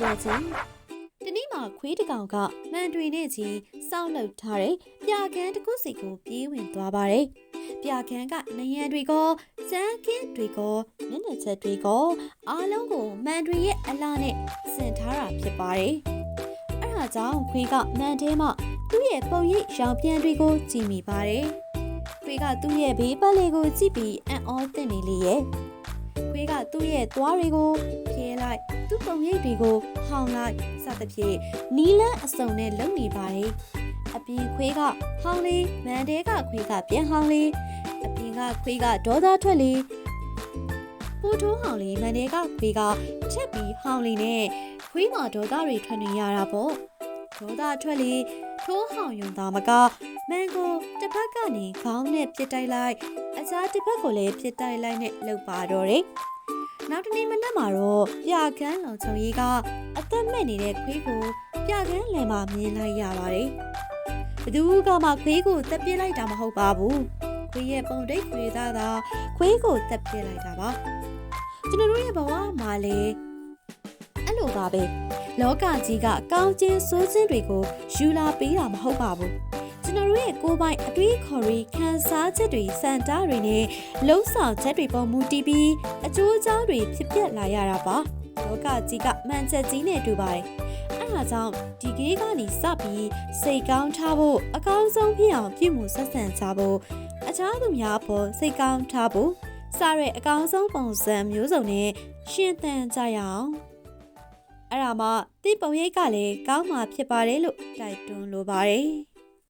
တော်ချင်းတနေ့မှာခွေးတကောင်ကမှန်တွေနဲ့ကြီးစောက်လုပ်ထားတဲ့ပြခန်းတစ်ခုစီကိုပြေးဝင်သွားပါတယ်ပြခန်းကနရံတွေကစမ်းကင်းတွေကမျက်နှာချက်တွေကအားလုံးကိုမှန်တွေရဲ့အလားနဲ့ဆင်ထားတာဖြစ်ပါတယ်အဲဒါကြောင့်ခွေးကမှန်ထဲမှာသူ့ရဲ့ပုံရိပ်ရောင်ပြန်တွေကိုကြည့်မိပါတယ်ခွေးကသူ့ရဲ့ဘေးပတ်လေးကိုကြည့်ပြီးအံ့ဩသင့်နေလေရဲ့ခွေးကသူ့ရဲ့သွားတွေကိုဖြဲလိုက်သူ့ပုံရိပ်တွေကိုဟောင်းလိုက်စသဖြင့်နီလန်းအစုံနဲ့လုံနေပါတယ်အပြင်ခွေးကဟောင်းလေးမန်တဲကခွေးကပြန်ဟောင်းလေးအပြင်ကခွေးကဒေါသထွက်လေးပိုးထိုးဟောင်းလေးမန်တဲကခွေးကချက်ပြီးဟောင်းလေးနဲ့ခွေးမှာဒေါသတွေထွက်နေရတာပေါ့ဒေါသထွက်လေးထိုးဟောင်းယုံသားမကမန်ကိုတစ်ဖက်ကနေခေါင်းနဲ့ပြစ်တိုက်လိုက်အခြားတစ်ဖက်ကိုလည်းပြစ်တိုက်လိုက်နဲ့လှုပ်ပါတော့တယ်နောက်တနေ့မနက်မှာတော့ပြခန်းလုံချုံကြီးကအသက်မဲ့နေတဲ့ခွေးကိုပြခန်းလယ်မှာမြင်လိုက်ရပါတယ်ဘသူကမှခွေးကိုတက်ပြစ်လိုက်တာမဟုတ်ပါဘူးခွေးရဲ့ပုံတိတ်ခွေးသားသာခွေးကိုတက်ပြစ်လိုက်တာပါကျွန်တော်တို့ရဲ့ဘဝမှာလေအဲ့လိုပါပဲလောကကြီးကကောင်းခြင်းဆိုးခြင်းတွေကိုယူလာပေးတာမဟုတ်ပါဘူးကျွန်တော်တို့ရဲ့ကိုယ်ပိုင်အတွေးခေါ်တွေခံစားချက်တွေစံတားတွေနဲ့လုံဆောင်ချက်တွေပေါ်မူတည်ပြီးအကျိုးအကြောင်းတွေဖြစ်ပျက်လာရတာပါလောကကြီးကမှန်ချက်ကြီးနဲ့တူပါတယ်အဲဒါကြောင့်ဒီကလေးကနေစပြီးစိတ်ကောင်းထားဖို့အကောင်းဆုံးဖြစ်အောင်ပြုမှုဆက်ဆံကြဖို့အခြားသူများဖို့စိတ်ကောင်းထားဖို့စတဲ့အကောင်းဆုံးပုံစံမျိုးစုံနဲ့ရှင်သန်ကြရအောင်အဲ့ဒါမှတိပုံရိပ်ကလည်းကောင်းမှာဖြစ်ပါတယ်လို့တိုက်တွန်းလိုပါတယ်